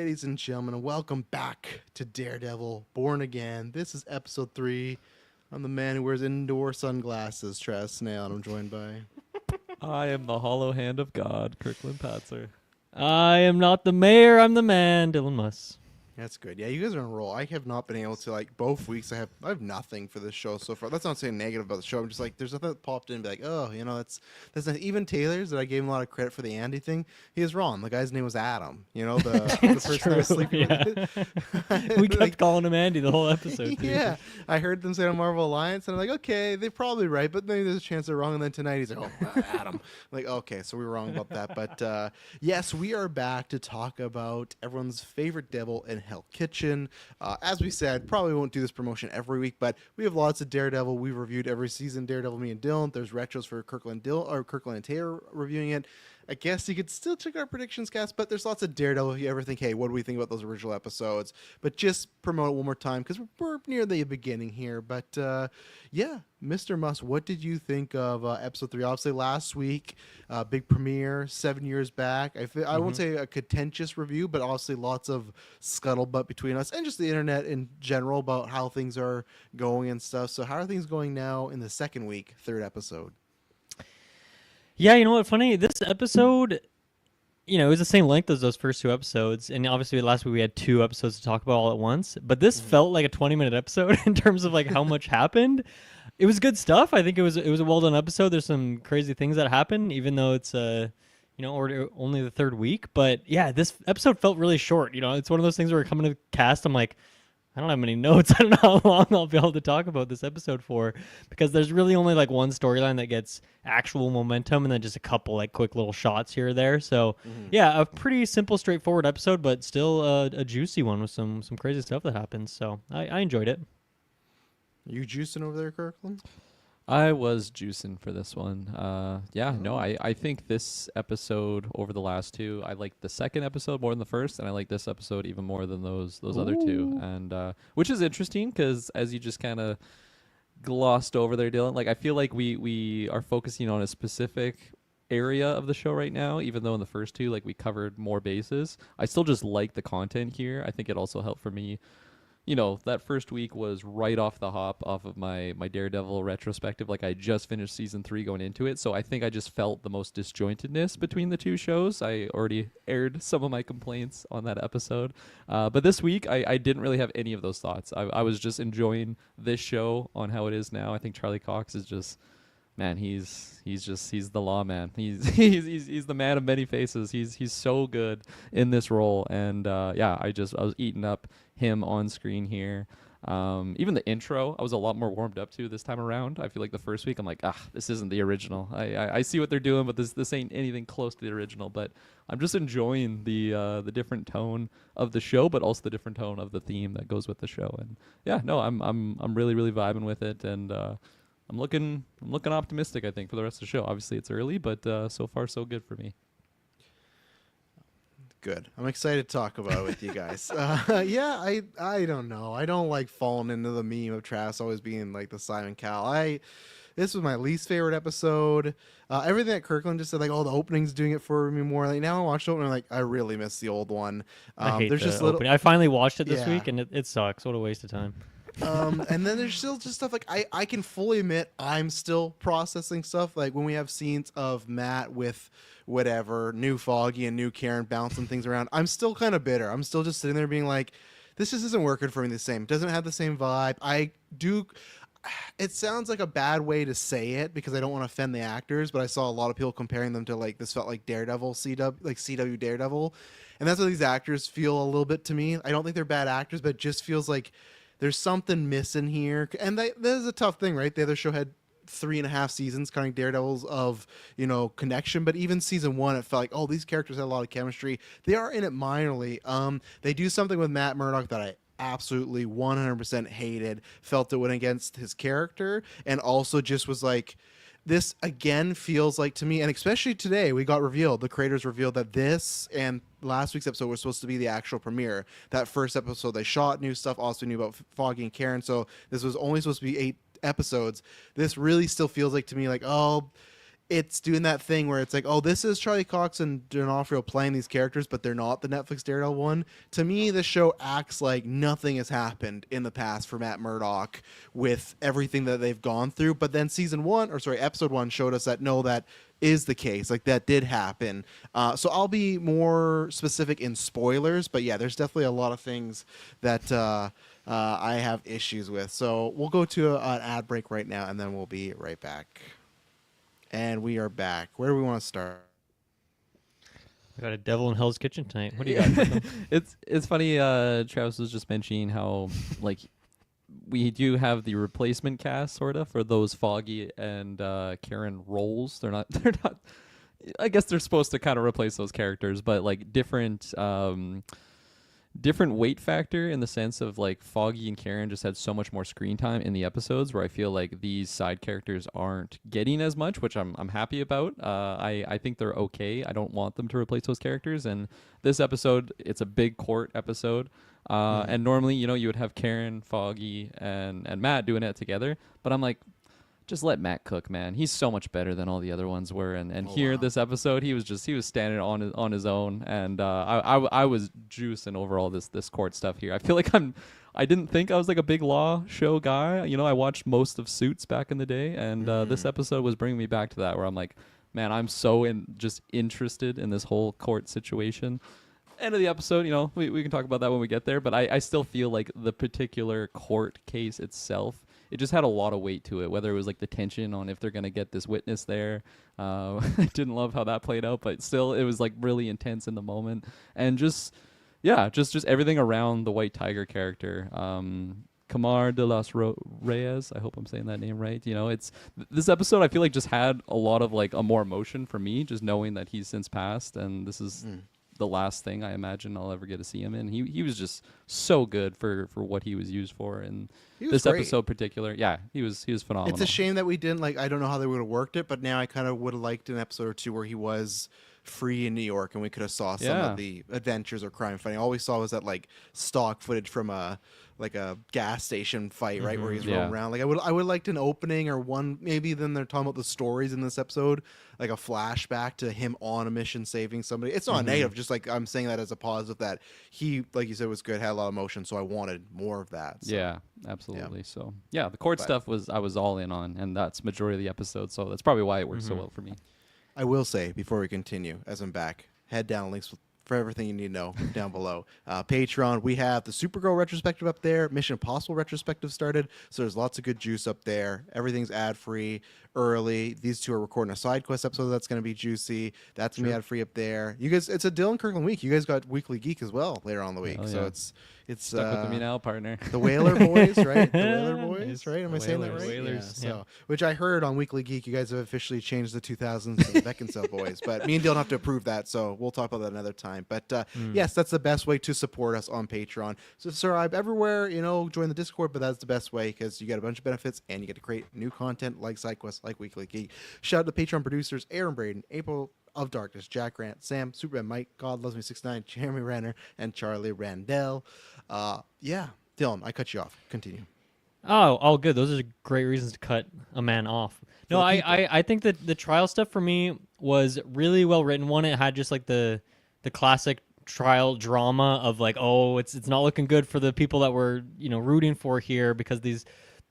ladies and gentlemen, and welcome back to Daredevil Born Again. This is episode 3. I'm the man who wears indoor sunglasses, Travis Snail, and I'm joined by... I am the hollow hand of God, Kirkland Patzer. I am not the mayor, I'm the man, Dylan Muss. That's good. Yeah, you guys are on a roll. I have not been able to, both weeks, I have nothing for this show so far. That's not saying negative about the show. I'm just like, there's nothing that popped in and be like, oh, that's not, even Taylor's, that I gave him a lot of credit for the Andy thing, he was wrong. The guy's name was Adam. The person I was sleeping with. We kept calling him Andy the whole episode. Too. Yeah, I heard them say on Marvel Alliance, and I'm like, okay, they're probably right, but maybe there's a chance they're wrong. And then tonight he's like, oh, Adam. I'm like, okay, so we were wrong about that. But yes, we are back to talk about everyone's favorite devil in Hell Kitchen. As we said, probably won't do this promotion every week, but we have lots of Daredevil. We've reviewed every season, Daredevil, me and Dylan. There's retros for Kirkland and Taylor reviewing it. I guess you could still check our predictions cast, but there's lots of Daredevil if you ever think, hey, what do we think about those original episodes? But just promote it one more time because we're near the beginning here. But yeah, Mr. Muss, what did you think of episode 3? Obviously, last week, big premiere, 7 years back. I won't say a contentious review, but obviously lots of scuttlebutt between us and just the internet in general about how things are going and stuff. So how are things going now in the second week, third episode? Yeah, you know what? Funny, this episode, it was the same length as those first 2 episodes, and obviously last week we had 2 episodes to talk about all at once. But this felt like a 20-minute episode in terms of how much happened. It was good stuff. I think it was a well done episode. There's some crazy things that happen, even though it's only the third week. But yeah, this episode felt really short. It's one of those things where coming to the cast, I'm like, I don't have many notes. I don't know how long I'll be able to talk about this episode for, because there's really only one storyline that gets actual momentum, and then just a couple quick little shots here or there. So yeah, a pretty simple, straightforward episode, but still a juicy one with some crazy stuff that happens. So I enjoyed it. You juicing over there, Kirkland? I was juicing for this one. I think this episode over the last 2, I like the second episode more than the first, and I like this episode even more than those other 2. And which is interesting because, as you just kind of glossed over there, Dylan, I feel like we are focusing on a specific area of the show right now, even though in the first 2 we covered more bases. I still just like the content here. I think it also helped for me. That first week was right off the hop off of my Daredevil retrospective. I just finished season 3 going into it. So I think I just felt the most disjointedness between the 2 shows. I already aired some of my complaints on that episode. But this week, I didn't really have any of those thoughts. I was just enjoying this show on how it is now. I think Charlie Cox is just... Man, he's the lawman. He's the man of many faces. He's so good in this role, and I was eating up him on screen here. Even the intro, I was a lot more warmed up to this time around. I feel like the first week I'm like, this isn't the original. I see what they're doing, but this ain't anything close to the original. But I'm just enjoying the different tone of the show, but also the different tone of the theme that goes with the show. And I'm really really vibing with it, and I'm looking optimistic, I think, for the rest of the show. Obviously, it's early, but so far, so good for me. Good. I'm excited to talk about it with you guys. I don't know. I don't like falling into the meme of Travis always being the Simon Cowell. This was my least favorite episode. Everything that Kirkland just said, the opening's doing it for me more. Now I watched the opening, I really miss the old one. I hate there's the just opening. I finally watched it this week, and it sucks. What a waste of time. And then there's still just stuff I can fully admit I'm still processing stuff when we have scenes of Matt with whatever new Foggy and new Karen bouncing things around. I'm still kind of bitter. I'm still just sitting there being like, this just isn't working for me the same. It doesn't have the same vibe. It sounds like a bad way to say it because I don't want to offend the actors, but I saw a lot of people comparing them to this felt like Daredevil, CW Daredevil, and that's what these actors feel a little bit to me. I don't think they're bad actors, but it just feels like there's something missing here. And that is a tough thing, right? The other show had 3.5 seasons counting Daredevils of, connection. But even season 1, it felt like, these characters had a lot of chemistry. They are in it minorly. They do something with Matt Murdock that I absolutely 100% hated. Felt it went against his character. And also just was this again feels like to me, and especially today, the creators revealed that this and last week's episode was supposed to be the actual premiere. That first episode they shot new stuff, also knew about Foggy and Karen, so this was only supposed to be 8 episodes. This really still feels like to me it's doing that thing where it's like, oh, this is Charlie Cox and D'Onofrio playing these characters, but they're not the Netflix Daredevil one. To me, the show acts like nothing has happened in the past for Matt Murdock with everything that they've gone through. But then episode 1 showed us that no, that is the case. Like, that did happen. So I'll be more specific in spoilers, but yeah, there's definitely a lot of things that I have issues with. So we'll go to an ad break right now, and then we'll be right back. And we are back. Where do we want to start? I got a Devil in Hell's Kitchen tonight. What do you got? It's funny. Travis was just mentioning how like we do have the replacement cast sort of for those Foggy and Karen roles. They're not. I guess they're supposed to kind of replace those characters, but like different weight factor in the sense of like Foggy and Karen just had so much more screen time in the episodes, where I feel like these side characters aren't getting as much, which I'm happy about. I think they're okay. I don't want them to replace those characters. And this episode, it's a big court episode. And normally, you would have Karen, Foggy, and Matt doing it together. But I'm like, just let Matt cook, man. He's so much better than all the other ones were. And this episode, he was standing on his own, and I was juicing over all this court stuff here. I feel like I didn't think I was like a big law show guy. I watched most of Suits back in the day, and this episode was bringing me back to that, where I'm like, man, I'm so just interested in this whole court situation. End of the episode, we can talk about that when we get there, but I still feel like the particular court case itself, it just had a lot of weight to it, whether it was like the tension on if they're going to get this witness there. I didn't love how that played out, but still it was like really intense in the moment. And just everything around the White Tiger character. Camar de los Reyes, I hope I'm saying that name right. This episode I feel like just had a lot of like a more emotion for me, just knowing that he's since passed, and this is the last thing I imagine I'll ever get to see him in. He was just so good for what he was used for, and this great. Episode particular, yeah, he was phenomenal. It's a shame that we didn't I don't know how they would have worked it, but now I kind of would have liked an episode or two where he was free in New York and we could have saw some of the adventures or crime fighting. All we saw was that like stock footage from a gas station fight, right, where he's rolling around. Like I would liked an opening or one, maybe then they're talking about the stories in this episode, like a flashback to him on a mission saving somebody. It's not negative, just like I'm saying that as a positive, that he, like you said, was good, had a lot of emotion, so I wanted more of that. So. Yeah, absolutely. Yeah. So yeah, the court stuff I was all in on, and that's majority of the episode, so that's probably why it worked so well for me. I will say, before we continue, as I'm back, head down links for everything you need to know down below. Patreon, we have the Supergirl retrospective up there. Mission Impossible retrospective started, so there's lots of good juice up there. Everything's ad-free, early. These two are recording a side quest episode that's going to be juicy. That's going to be ad-free up there. You guys, it's a Dylan Kirkland week. You guys got Weekly Geek as well later on in the week, so it's stuck with me now, partner. The Whaler Boys, right? The Whaler Boys, right? Am I saying that right? Whalers, yeah. So, which I heard on Weekly Geek, you guys have officially changed the 2000s to the Beckinsale Boys, but me and Dylan have to approve that, so we'll talk about that another time. But yes, that's the best way to support us on Patreon. So subscribe everywhere, join the Discord, but that's the best way because you get a bunch of benefits and you get to create new content like side quests, like Weekly Geek. Shout out to Patreon producers Aaron Braden, April of Darkness, Jack Grant, Sam, Superman Mike, God Loves Me 69, Jeremy Renner, and Charlie Randell. Dylan, I cut you off. Continue. Oh, all good. Those are great reasons to cut a man off. No, I think that the trial stuff for me was really well written. One, it had just like the classic trial drama of like, oh, it's not looking good for the people that we're rooting for here because these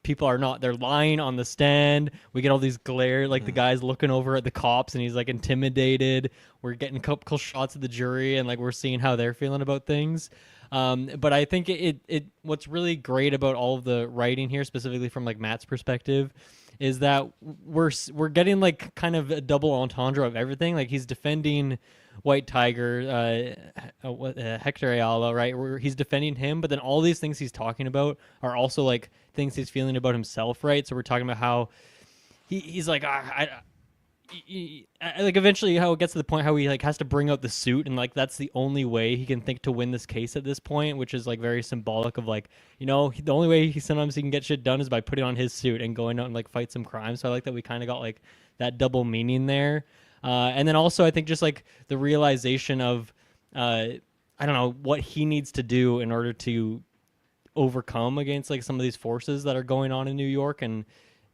people they're lying on the stand. We get all these glare, like the guy's looking over at the cops and he's like intimidated. We're getting a couple shots of the jury and like we're seeing how they're feeling about things. But I think it what's really great about all of the writing here, specifically from like Matt's perspective, is that we're getting like kind of a double entendre of everything. Like he's defending White Tiger, Hector Ayala, right? Where he's defending him, but then all these things he's talking about are also like things he's feeling about himself, right? So we're talking about how he's like, like eventually how it gets to the point how he like has to bring out the suit, and like that's the only way he can think to win this case at this point, which is like very symbolic of like, the only way he can get shit done is by putting on his suit and going out and like fight some crime. So I like that we kind of got like that double meaning there. And then also I think just like the realization of I don't know what he needs to do in order to overcome against like some of these forces that are going on in New York, and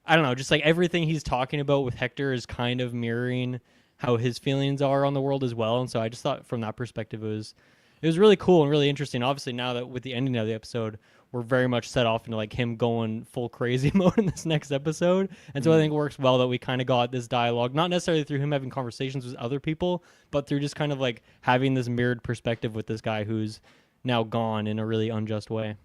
I don't know, just like everything he's talking about with Hector is kind of mirroring how his feelings are on the world as well. And so I just thought from that perspective it was really cool and really interesting. Obviously, now that with the ending of the episode, we're very much set off into like him going full crazy mode in this next episode. And so I think it works well that we kind of got this dialogue, not necessarily through him having conversations with other people, but through just kind of like having this mirrored perspective with this guy who's now gone in a really unjust way.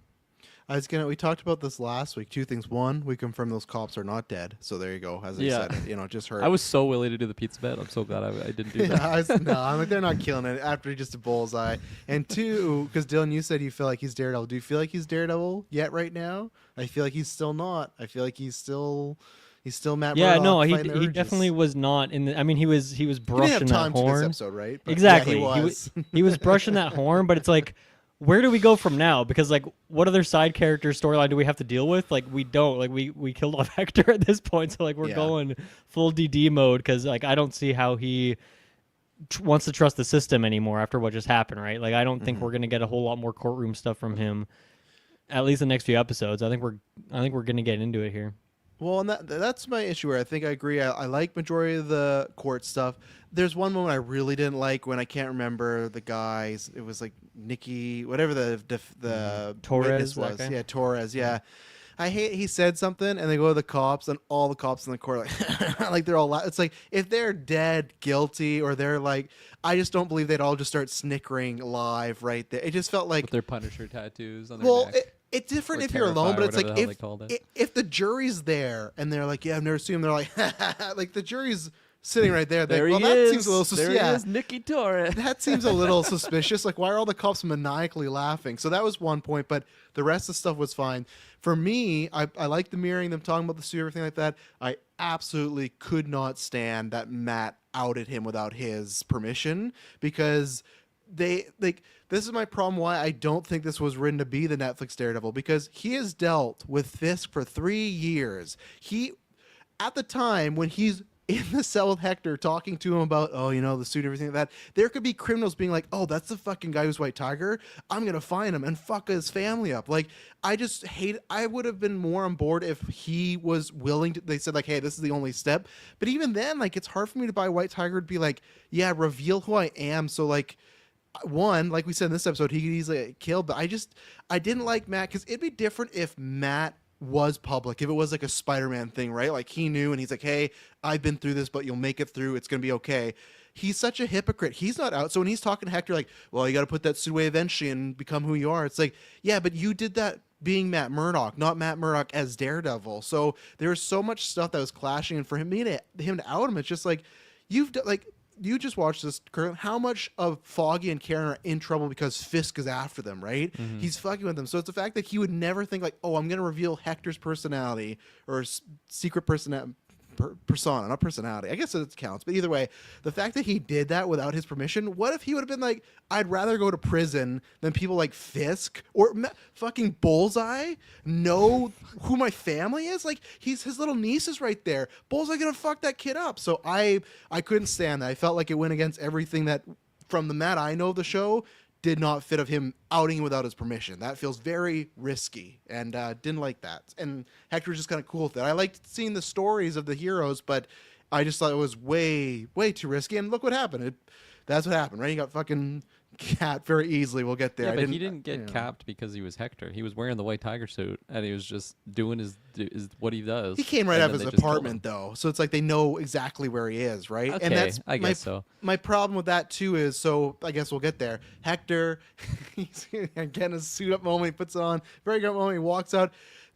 We talked about this last week. Two things. One, we confirmed those cops are not dead. So there you go. As I Yeah. said, it, just heard. I was so willing to do the pizza bet. I'm so glad I didn't do that. I'm like, they're not killing it after just a bullseye. And two, because Dylan, you said you feel like he's Daredevil. Do you feel like he's Daredevil yet right now? I feel like he's still not. I feel like he's still Matt Yeah, Murdock no, fighting the he urges. definitely was not in the. I mean, he was He didn't brushing have time that to this horn. episode, right? But Exactly, yeah, he was. he was brushing that horn, but it's like, where do we go from now? Because like, what other side character storyline do we have to deal with? Like, we don't. Like, we killed off Hector at this point, so like, we're Yeah. going full DD mode because like, I don't see how he wants to trust the system anymore after what just happened. Right? Like, I don't think we're gonna get a whole lot more courtroom stuff from him. At least the next few episodes. I think we're gonna get into it here. Well, and that's my issue where I think I agree. I like majority of the court stuff. There's one moment I really didn't like when I can't remember the guys. It was like Nikki, whatever the Torres, witness that was. guy? Yeah, Torres. Yeah. I hate he said something and they go to the cops and all the cops in the court like like they're all it's like if they're dead guilty or they're like I just don't believe they'd all just start snickering live right there. It just felt like With their Punisher tattoos on their neck. it's different Or if you're alone, Terrifier, but it's like whatever the hell they called it. if the jury's there and they're like, yeah, I've never seen him. They're like, like the jury's sitting right there. There Well, he that is. seems a little There yeah, he is, Nicky Torres. that seems a little suspicious. Like, why are all the cops maniacally laughing? So that was one point, but the rest of the stuff was fine. For me, I like the mirroring, them talking about the suit, everything like that. I absolutely could not stand that Matt outed him without his permission because they like this is my problem why I don't think this was written to be the Netflix Daredevil because he has dealt with Fisk for 3 years. He at the time when he's in the cell with Hector talking to him about, oh, the suit, everything like that, there could be criminals being like, oh, that's the fucking guy who's White Tiger. I'm going to find him and fuck his family up. Like, I just hate it. I would have been more on board if he was willing to, they said like, hey, this is the only step. But even then, like, it's hard for me to buy White Tiger to be like, yeah, reveal who I am. So like, one, like we said in this episode, he could easily get killed, but I didn't like Matt because it'd be different if Matt was public, if it was like a Spider-Man thing, right? Like he knew and he's like, hey, I've been through this, but you'll make it through. It's going to be okay. He's such a hypocrite. He's not out. So when he's talking to Hector, like, well, you got to put that suit away eventually and become who you are. It's like, yeah, but you did that being Matt Murdock, not Matt Murdock as Daredevil. So there was so much stuff that was clashing. And for him to out him, it's just like, you just watched this, Kurt. How much of Foggy and Karen are in trouble because Fisk is after them, right? Mm-hmm. He's fucking with them. So it's the fact that he would never think like, oh, I'm going to reveal Hector's personality or secret persona, not personality. I guess it counts. But either way, the fact that he did that without his permission, what if he would have been like, I'd rather go to prison than people like Fisk or fucking Bullseye know who my family is? Like, his little niece is right there. Bullseye gonna fuck that kid up. So I couldn't stand that. I felt like it went against everything that, from the Matt I know of the show, did not fit of him outing without his permission. That feels very risky and didn't like that. And Hector was just kind of cool with it. I liked seeing the stories of the heroes, but I just thought it was way, way too risky. And look what happened. That's what happened, right? He got fucking capped very easily. We'll get there. Yeah, but he didn't get capped because he was Hector. He was wearing the White Tiger suit, and he was just doing his what he does. He came right and out of then his they just killed apartment, though. So it's like they know exactly where he is, right? Okay, and that's I guess so. My problem with that, too, is, so I guess we'll get there. Hector, he's getting his suit up moment. He puts it on. Very good moment. He walks out.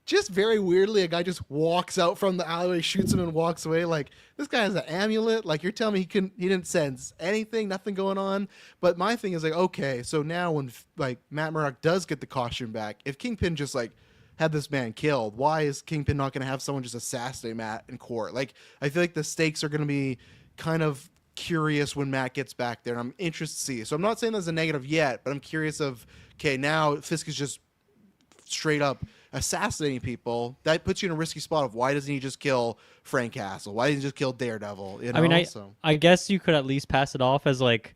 Just very weirdly, a guy just walks out from the alleyway, shoots him, and walks away. Like, this guy has an amulet. Like, you're telling me he didn't sense anything, nothing going on. But my thing is like, okay, so now when like Matt Murdock does get the costume back, if Kingpin just like had this man killed, why is Kingpin not going to have someone just assassinate Matt in court? Like, I feel like the stakes are going to be kind of curious when Matt gets back there, and I'm interested to see. So I'm not saying there's a negative yet, but I'm curious of, okay, now Fisk is just straight up assassinating people. That puts you in a risky spot of, why doesn't he just kill Frank Castle? Why didn't he just kill Daredevil? I mean, I guess you could at least pass it off as like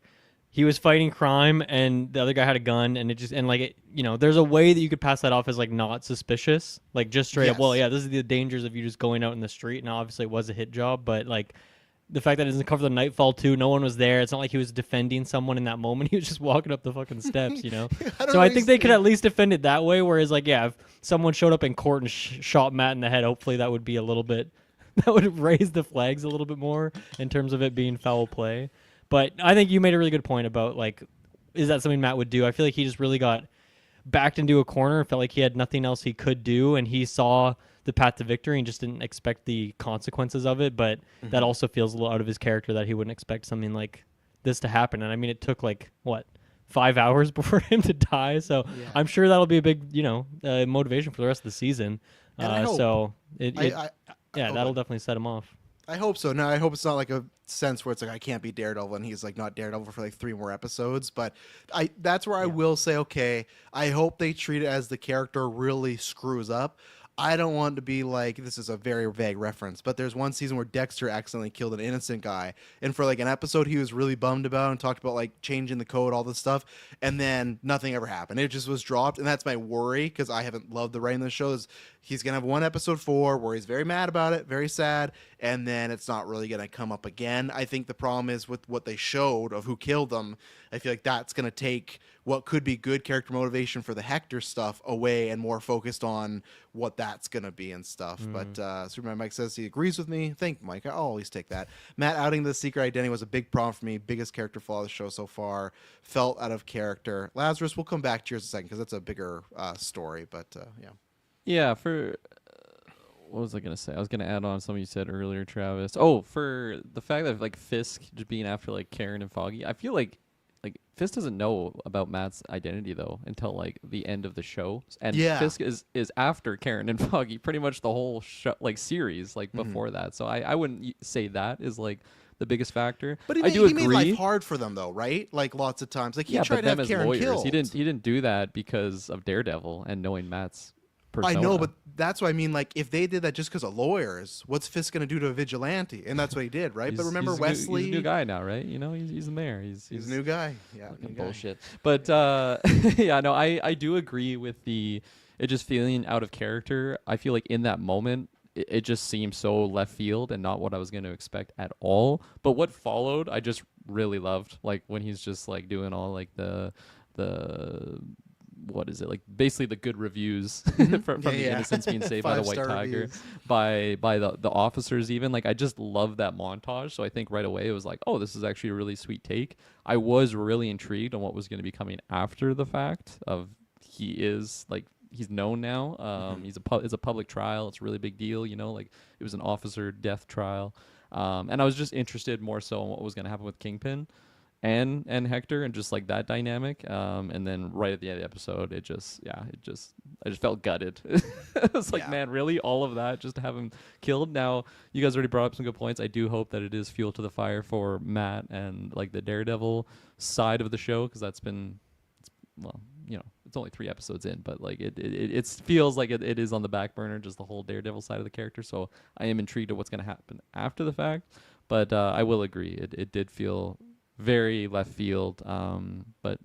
he was fighting crime and the other guy had a gun, and it just and like it, there's a way that you could pass that off as like not suspicious, like just straight up. Well, Yes. yeah, this is the dangers of you just going out in the street, and obviously it was a hit job, but like the fact that it doesn't cover the nightfall too, no one was there. It's not like he was defending someone in that moment. He was just walking up the fucking steps, I don't So know I what think he's they could saying. at least defend it that way. Whereas, like, yeah, if someone showed up in court and shot Matt in the head, hopefully that would be a little bit, that would raise the flags a little bit more in terms of it being foul play. But I think you made a really good point about like, is that something Matt would do? I feel like he just really got backed into a corner and felt like he had nothing else he could do, and he saw the path to victory and just didn't expect the consequences of it. But that also feels a little out of his character that he wouldn't expect something like this to happen. And I mean, it took like what 5 hours before him to die, so Yeah. I'm sure that'll be a big motivation for the rest of the season. And I hope. So I yeah, oh, that'll God. definitely set him off. I hope so. No, I hope it's not like a sense where it's like I can't be Daredevil and he's like not Daredevil for like 3 more episodes. But that's where I will say, okay, I hope they treat it as the character really screws up. I don't want to be like, this is a very vague reference, but there's one season where Dexter accidentally killed an innocent guy, and for like an episode he was really bummed about and talked about like changing the code, all this stuff, and then nothing ever happened. It just was dropped, and that's my worry because I haven't loved the writing of the show. Is he's gonna have one episode 4 where he's very mad about it, very sad, and then it's not really gonna come up again. I think the problem is with what they showed of who killed them. I feel like that's gonna take what could be good character motivation for the Hector stuff away and more focused on what that's gonna be and stuff. But Superman Mike says he agrees with me. Thank you, Mike. I'll always take that. Matt outing the secret identity was a big problem for me. Biggest character flaw of the show so far. Felt out of character. Lazarus, we'll come back to yours in a second because that's a bigger story. But yeah. Yeah, for what was I gonna say? I was gonna add on something you said earlier, Travis. Oh, for the fact that like Fisk just being after like Karen and Foggy, I feel like Fisk doesn't know about Matt's identity though until like the end of the show, and Yeah. Fisk is after Karen and Foggy pretty much the whole show, like series, like before that. So I wouldn't say that is like the biggest factor. But I do he made agree. life hard for them though, right? Like lots of times. Like he Yeah, tried but to them have as Karen lawyers, killed. he didn't do that because of Daredevil and knowing Matt's persona. I know, but that's what I mean. Like, if they did that just because of lawyers, what's Fisk gonna do to a vigilante? And that's what he did, right? But remember he's Wesley, he's a new guy now, right? You know, he's the mayor. He's a new guy. Yeah, new guy. bullshit. But yeah, no, I do agree with it just feeling out of character. I feel like in that moment, it just seemed so left field and not what I was going to expect at all. But what followed, I just really loved. Like when he's just like doing all like the what is it, like basically the good reviews from the innocents being saved by the White 5-star Tiger, reviews. by the officers even. Like I just love that montage. So I think right away it was like, oh, this is actually a really sweet take. I was really intrigued on what was going to be coming after the fact of he is like he's known now. It's a public trial. It's a really big deal. You know, like it was an officer death trial. And I was just interested more so in what was going to happen with Kingpin and Hector and just like that dynamic. And then right at the end of the episode, I just felt gutted. I was like, Yeah. man, really? All of that just to have him killed? Now, you guys already brought up some good points. I do hope that it is fuel to the fire for Matt and like the Daredevil side of the show, because well, you know, it's only 3 episodes in, but like it feels like it is on the back burner, just the whole Daredevil side of the character. So I am intrigued at what's going to happen after the fact. But I will agree, it did feel very left field. But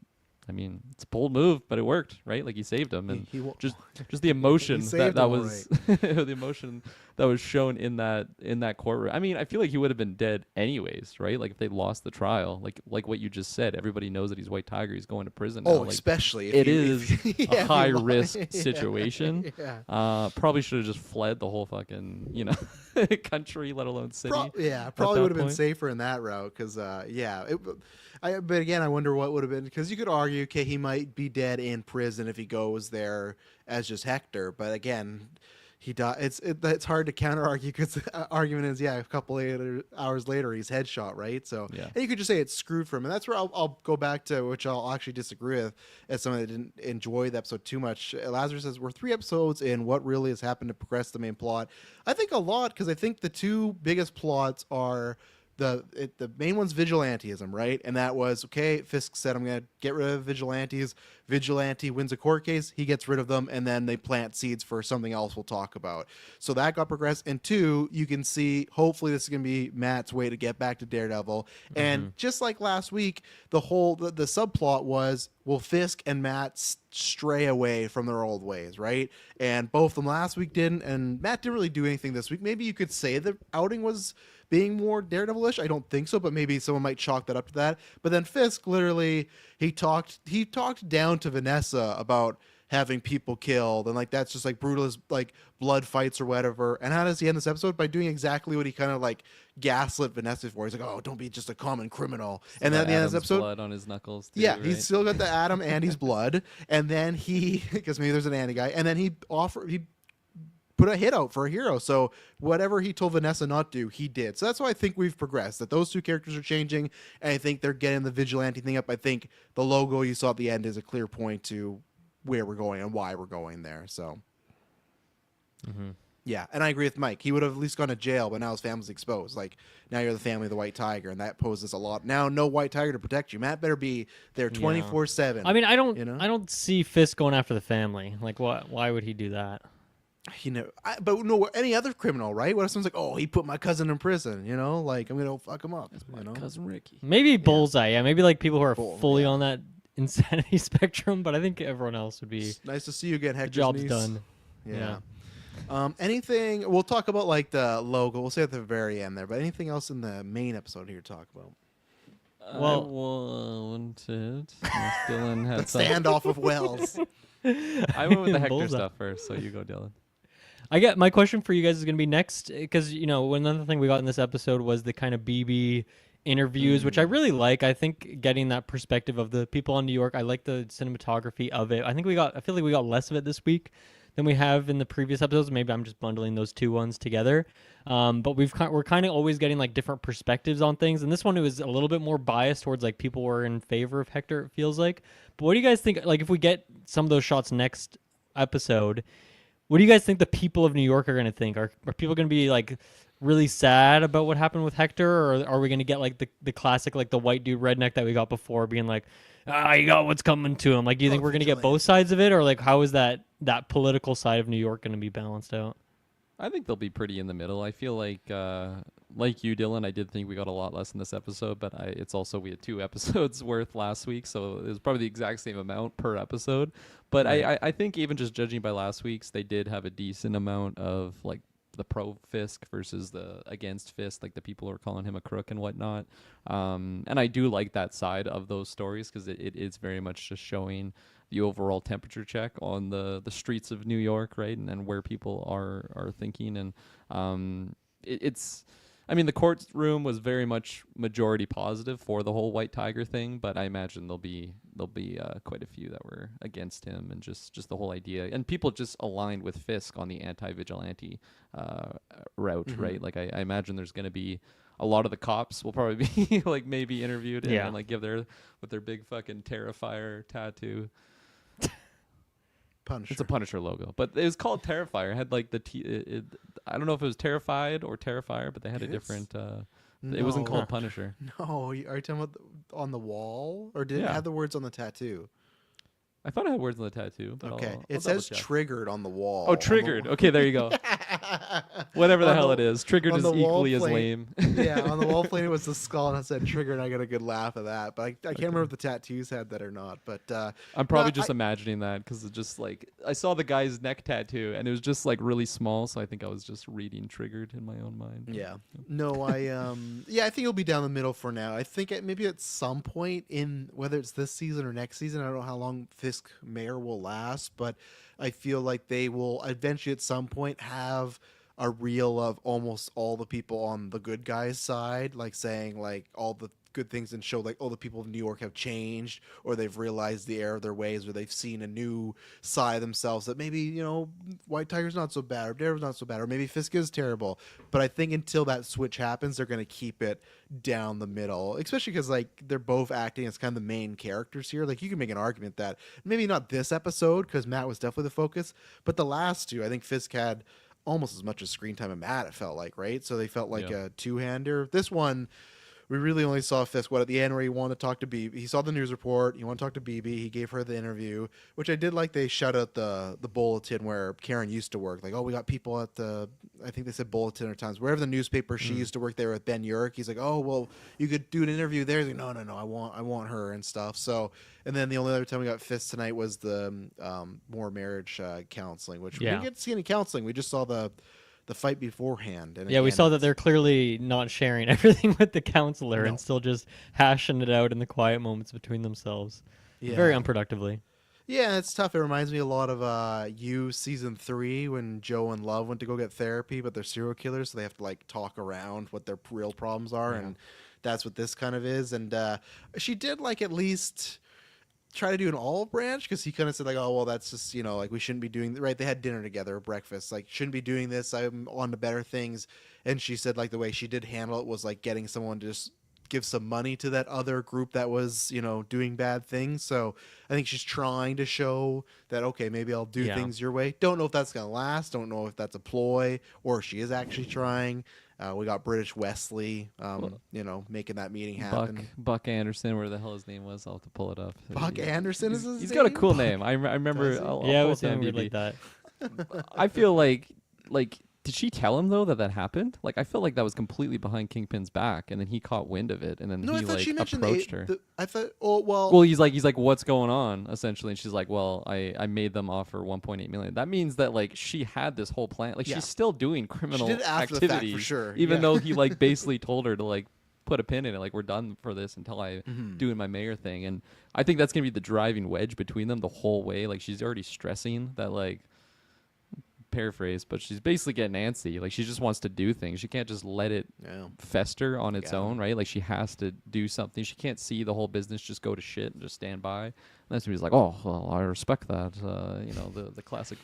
I mean, it's a bold move, but it worked, right? Like he saved him, and just the emotion saved that him, was the emotion that was shown in that courtroom. I mean, I feel like he would have been dead anyways, right? Like if they lost the trial, like what you just said, everybody knows that he's White Tiger. He's going to prison now. Oh, Like, especially if it you- is if- yeah, if a you high lie. risk Yeah. situation. Yeah. Probably should have just fled the whole fucking country, let alone city. Probably that would have been point. safer in that route because but again, I wonder what would have been, because you could argue, okay, he might be dead in prison if he goes there as just Hector, but again, he died. It's hard to counter argue because the argument is, a couple hours later he's headshot, right? So Yeah. and you could just say it's screwed for him, and that's where I'll go back to, which I'll actually disagree with as someone that didn't enjoy the episode too much. Lazarus says we're 3 episodes in. What really has happened to progress the main plot? I think a lot, because I think the 2 biggest plots are the main one's vigilantism, right? And that was okay. Fisk said, "I'm gonna get rid of vigilantes." Vigilante wins a court case, he gets rid of them, and then they plant seeds for something else we'll talk about. So that got progressed. And two, you can see hopefully this is gonna be Matt's way to get back to Daredevil. And just like last week, the subplot was, will Fisk and Matt stray away from their old ways, right? And both of them last week didn't, and Matt didn't really do anything this week. Maybe you could say the outing was being more Daredevil-ish. I don't think so, but maybe someone might chalk that up to that. But then Fisk literally he talked down to Vanessa about having people killed, and like that's just like brutal as like blood fights or whatever. And how does he end this episode? By doing exactly what he kind of like gaslit Vanessa for. He's like, "Oh, don't be just a common criminal." And then at the end of this episode, blood on his knuckles. Too, yeah, right? he's still got the Adam Andy's blood, and then he because maybe there's an Andy guy, and then he put a hit out for a hero. So whatever he told Vanessa not to do, he did. So that's why I think we've progressed, that those two characters are changing, and I think they're getting the vigilante thing up. I think the logo you saw at the end is a clear point to where we're going and why we're going there. So yeah, and I agree with Mike. He would have at least gone to jail, but now his family's exposed. Like, now you're the family of the White Tiger, and that poses a lot. Now, no White Tiger to protect you. Matt better be there 24/7. I mean, I don't see Fisk going after the family. Like, why would he do that? You know, but no, any other criminal, right? What if someone's like, "Oh, he put my cousin in prison," you know, like I'm gonna fuck him up. You know? Cousin Ricky. Maybe Bullseye, yeah. Maybe like people who are Bull, fully yeah. on that insanity spectrum, but I think everyone else would be. It's nice to see you again, The Hector's job's niece. done. Yeah. Anything? We'll talk about like the logo. We'll say at the very end there. But anything else in the main episode here to talk about? Well- I wanted. Dylan had The some. standoff of Wells. I went with the Hector Bullseye. stuff first, so you go, Dylan. I get my question for you guys is going to be next because another thing we got in this episode was the kind of BB interviews, which I really like. I think getting that perspective of the people on New York. I like the cinematography of it. I feel like we got less of it this week than we have in the previous episodes. Maybe I'm just bundling those two ones together. But we're kind of always getting like different perspectives on things. And this one, it was a little bit more biased towards like people were in favor of Hector, it feels like. But what do you guys think? Like if we get some of those shots next episode, what do you guys think the people of New York are going to think? Are people going to be like really sad about what happened with Hector, or are we going to get like the classic, like the white dude redneck that we got before being like, you got what's coming to him? Like, do you think we're going to get both sides of it, or like how is that political side of New York going to be balanced out? I think they'll be pretty in the middle. I feel like you, Dylan, I did think we got a lot less in this episode, but it's also we had 2 episodes worth last week, so it was probably the exact same amount per episode. But right. I think even just judging by last week's, they did have a decent amount of like the pro Fisk versus the against Fisk, like the people who are calling him a crook and whatnot. And I do like that side of those stories because it is very much just showing the overall temperature check on the streets of New York, right, and where people are thinking. And it's I mean, the courtroom was very much majority positive for the whole White Tiger thing, but I imagine there'll be quite a few that were against him, and just the whole idea, and people just aligned with Fisk on the anti-vigilante route, right? Like I imagine there's going to be a lot of the cops will probably be like maybe interviewed and like give with their big fucking Terrifier tattoo. Punisher. It's a Punisher logo, but it was called Terrifier. It had like I don't know if it was Terrified or Terrifier, but they had a different. It wasn't called Punisher. No, are you talking about on the wall, or did it Yeah. have the words on the tattoo? I thought it had words on the tattoo. But Okay, I'll it says double check. "triggered" on the wall. Oh, triggered. Okay, there you go. Whatever the On hell the- it is, triggered on is the wall equally as plate. lame. Yeah, on the wall plate it was the skull, and it said "triggered," and I got a good laugh at that. But I can't remember if the tattoos had that or not. But I'm probably No, just imagining that because it's just like I saw the guy's neck tattoo and it was just like really small, so I think I was just reading "triggered" in my own mind. yeah, no, I I think it'll be down the middle for now. I think maybe at some point in whether it's this season or next season, I don't know how long Fisk Mayor will last, but I feel like they will eventually at some point have a reel of almost all the people on the good guys side, like saying like all the good things, and show like all the people of New York have changed, or they've realized the error of their ways, or they've seen a new side of themselves that maybe White Tiger's not so bad, or Daredevil's not so bad, or maybe Fisk is terrible. But I think until that switch happens, they're going to keep it down the middle, especially because like they're both acting as kind of the main characters here. Like you can make an argument that maybe not this episode because Matt was definitely the focus, but the last two, I think Fisk had almost as much as screen time and Matt, it felt like, right? So they felt like Yeah. a two-hander. This one, we really only saw Fisk at the end where he wanted to talk to BB. He saw the news report. He wanted to talk to BB. He gave her the interview, which I did like. They shut out the bulletin where Karen used to work. Like, oh, we got people at the, I think they said Bulletin or Times, wherever the newspaper she used to work there with Ben Urich. He's like, oh, well, you could do an interview there. He's like, no, I want her and stuff. So, and then the only other time we got Fisk tonight was the more marriage counseling, which we Yeah. didn't get to see any counseling. We just saw the fight beforehand. And Yeah, we again, saw that they're clearly not sharing everything with the counselor No. and still just hashing it out in the quiet moments between themselves. Very Yeah. unproductively. Yeah, it's tough. It reminds me a lot of You season 3 when Joe and Love went to go get therapy, but they're serial killers, so they have to like talk around what their real problems are, and that's what this kind of is. And she did like at least try to do an olive branch because he kind of said like, oh well, that's just like we shouldn't be doing right. They had dinner together, breakfast. Like shouldn't be doing this. I'm on to better things. And she said like the way she did handle it was like getting someone to just give some money to that other group that was doing bad things. So I think she's trying to show that okay, maybe I'll do things your way. Don't know if that's gonna last. Don't know if that's a ploy or if she is actually trying. We got British Wesley, making that meeting happen. Buck Anderson, where the hell his name was, I'll have to pull it up. Buck Anderson is his He's name? got a cool name. I remember. Does he? I'll Yeah, it pull was up the something weird IMDb. like that. I feel like did she tell him though that happened? Like I felt like that was completely behind Kingpin's back, and then he caught wind of it, and then No, I he thought like she mentioned approached her. I thought, oh well. Well, he's like, what's going on, essentially, and she's like, well, I made them offer 1.8 million. That means that like she had this whole plan. Like Yeah. she's still doing criminal did after the fact, for activity, sure. even Yeah. though he like basically told her to like put a pin in it. Like we're done for this until I doing my mayor thing, and I think that's gonna be the driving wedge between them the whole way. Like she's already stressing that like. Paraphrase, but she's basically getting antsy. Like she just wants to do things. She can't just let it Yeah. fester on its Yeah. own, right? Like she has to do something. She can't see the whole business just go to shit and just stand by. And that's when he's like, "Oh, well, I respect that." The classic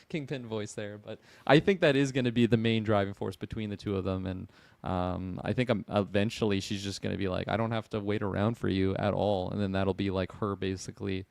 Kingpin voice there. But I think that is going to be the main driving force between the two of them. And I think eventually she's just going to be like, "I don't have to wait around for you at all." And then that'll be like her basically.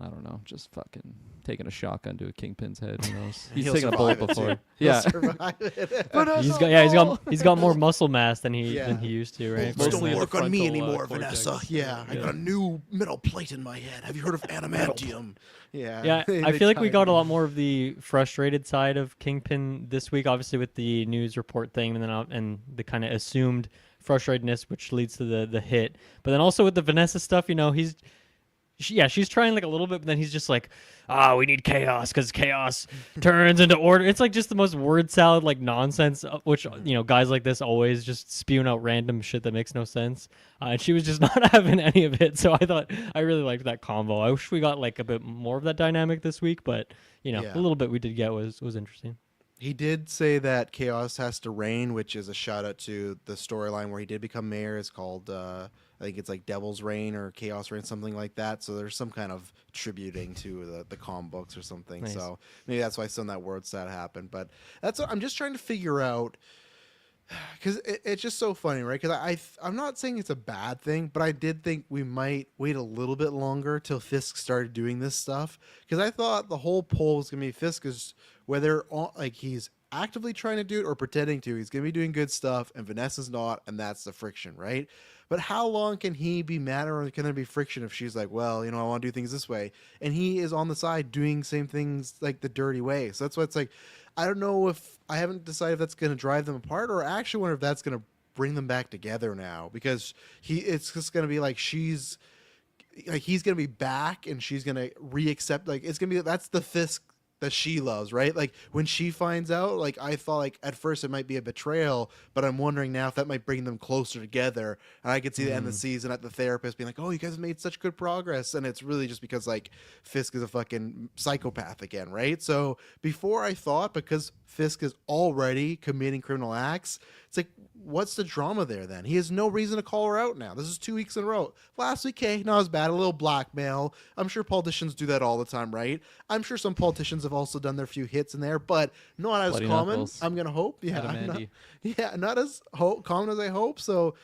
I don't know, just fucking taking a shotgun to a Kingpin's head. Who knows? He's He'll taken a bullet survive it, before. too. Yeah. He'll survive it. He's got more muscle mass than he used to, right? Just Mostly don't the work on me frontal, anymore, cortex. Vanessa. Yeah, I got a new metal plate in my head. Have you heard of adamantium? Yeah. Yeah, I They feel like we tied got a him. lot more of the frustrated side of Kingpin this week, obviously with the news report thing, and then and the kind of assumed frustratedness, which leads to the hit. But then also with the Vanessa stuff, she's trying like a little bit, but then he's just like, we need chaos because chaos turns into order. It's like just the most word salad like nonsense, which guys like this always just spewing out random shit that makes no sense. And she was just not having any of it. So I really liked that combo. I wish we got like a bit more of that dynamic this week, but Yeah. a little bit we did get was interesting. He did say that chaos has to reign, which is a shout out to the storyline where he did become mayor. It's called, I think it's like Devil's Reign or Chaos Reign, something like that. So there's some kind of tributing to the comic books or something. Nice. So maybe that's why some of that word stat happened. But that's what I'm just trying to figure out. Because it's just so funny, right? Because I'm not saying it's a bad thing, but I did think we might wait a little bit longer till Fisk started doing this stuff. Because I thought the whole poll was going to be Fisk is whether like he's actively trying to do it or pretending to. He's going to be doing good stuff, and Vanessa's not, and that's the friction, right? But how long can he be mad, or can there be friction if she's like, well, I want to do things this way, and he is on the side doing same things like the dirty way? So that's why it's like, I don't know if I haven't decided if that's going to drive them apart, or I actually wonder if that's going to bring them back together now, because it's just going to be like he's going to be back and she's going to re-accept, like it's going to be, that's the Fisk that she loves, right? Like when she finds out, like I thought like at first it might be a betrayal, but I'm wondering now if that might bring them closer together. And I could see the end of the season at the therapist being like, oh, you guys have made such good progress. And it's really just because like Fisk is a fucking psychopath again, right? So before I thought, because Fisk is already committing criminal acts, it's like, what's the drama there then? He has no reason to call her out now. This is 2 weeks in a row. Last week, hey, not as bad, a little blackmail. I'm sure politicians do that all the time, right? I'm sure some politicians have also done their few hits in there, but not as Bloody common. knuckles. I'm gonna hope. Yeah, Adamanti. not as common as I hope. So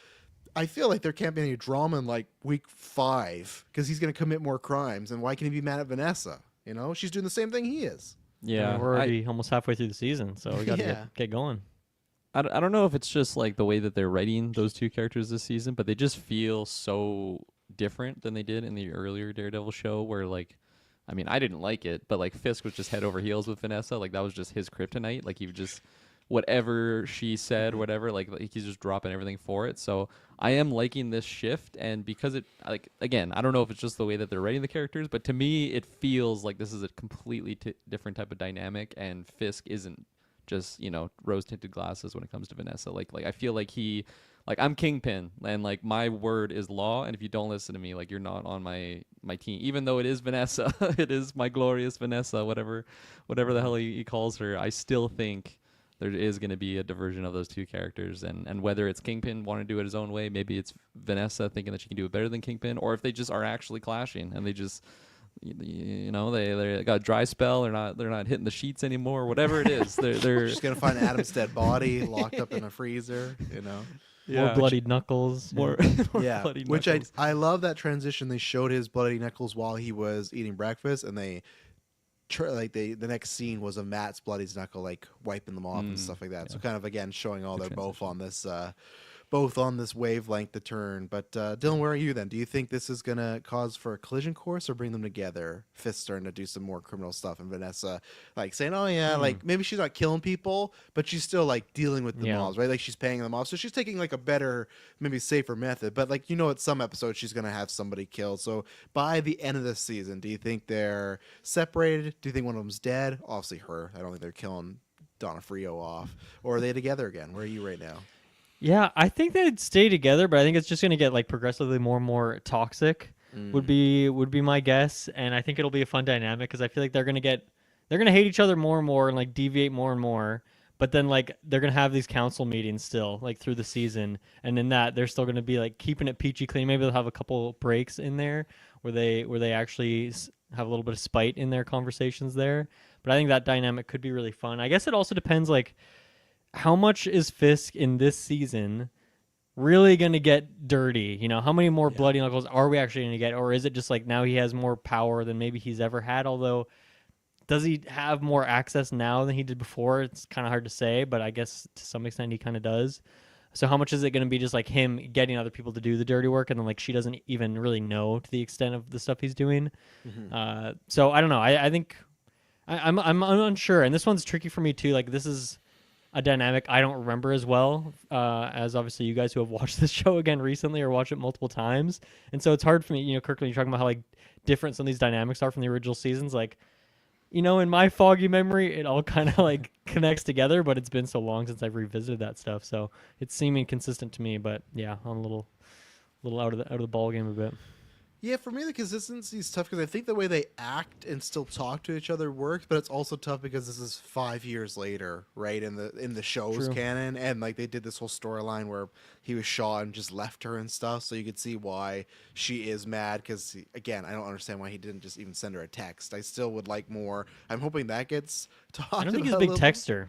I feel like there can't be any drama in like week 5 because he's gonna commit more crimes. And why can he be mad at Vanessa? She's doing the same thing he is. Yeah, we're already almost halfway through the season, so we got to Yeah. get going. I don't know if it's just like the way that they're writing those two characters this season, but they just feel so different than they did in the earlier Daredevil show where like I mean, I didn't like it, but like Fisk was just head over heels with Vanessa. Like that was just his kryptonite. Like he would just whatever she said, whatever, like he's just dropping everything for it. So I am liking this shift, and because it like again, I don't know if it's just the way that they're writing the characters, but to me it feels like this is a completely different type of dynamic, and Fisk isn't just rose tinted glasses when it comes to Vanessa. Like I feel like I'm Kingpin, and like my word is law, and if you don't listen to me, like you're not on my team. Even though it is Vanessa, it is my glorious Vanessa, whatever the hell he calls her. I still think there is going to be a diversion of those two characters, and whether it's Kingpin wanting to do it his own way, maybe it's Vanessa thinking that she can do it better than Kingpin, or if they just are actually clashing and they just they got a dry spell. They're not hitting the sheets anymore. Whatever it is, they're Just gonna find Adam's dead body locked up in a freezer. More bloodied knuckles. more Yeah, bloody which knuckles. I love that transition. They showed his bloody knuckles while he was eating breakfast, and the next scene was of Matt's bloody knuckle, like wiping them off and stuff like that. So kind of again showing all they're both on this wavelength to turn. But Dylan, where are you then? Do you think this is gonna cause for a collision course or bring them together? Fisk starting to do some more criminal stuff, and Vanessa like saying, "Oh yeah, like maybe she's not killing people, but she's still like dealing with the mobs, right? Like she's paying them off, so she's taking like a better, maybe safer method. But like at some episodes she's gonna have somebody killed. So by the end of this season, do you think they're separated? Do you think one of them's dead? Obviously her. I don't think they're killing Donna Frio off, or are they together again? Where are you right now? Yeah, I think they'd stay together, but I think it's just gonna get like progressively more and more toxic. Would be my guess, and I think it'll be a fun dynamic because I feel like they're gonna hate each other more and more and like deviate more and more. But then like they're gonna have these council meetings still like through the season, and in that they're still gonna be like keeping it peachy clean. Maybe they'll have a couple breaks in there where they actually have a little bit of spite in their conversations there. But I think that dynamic could be really fun. I guess it also depends like how much is Fisk in this season really going to get dirty? How many more bloody knuckles are we actually going to get? Or is it just like now he has more power than maybe he's ever had? Although, does he have more access now than he did before? It's kind of hard to say, but I guess to some extent he kind of does. So how much is it going to be just like him getting other people to do the dirty work and then like she doesn't even really know to the extent of the stuff he's doing? So I don't know. I think I'm unsure. And this one's tricky for me too. Like this is a dynamic I don't remember as well as obviously you guys who have watched this show again recently or watched it multiple times. And so it's hard for me, Kirkland, you're talking about how like different some of these dynamics are from the original seasons. Like, in my foggy memory, it all kind of like connects together, but it's been so long since I've revisited that stuff. So it's seeming consistent to me, but yeah, I'm a little out of the ball game a bit. Yeah, for me the consistency is tough because I think the way they act and still talk to each other works, but it's also tough because this is 5 years later, right? In the show's canon, and like they did this whole storyline where he was shot and just left her and stuff, so you could see why she is mad. Because again, I don't understand why he didn't just even send her a text. I still would like more. I'm hoping that gets talked about. I don't think he's a big texter.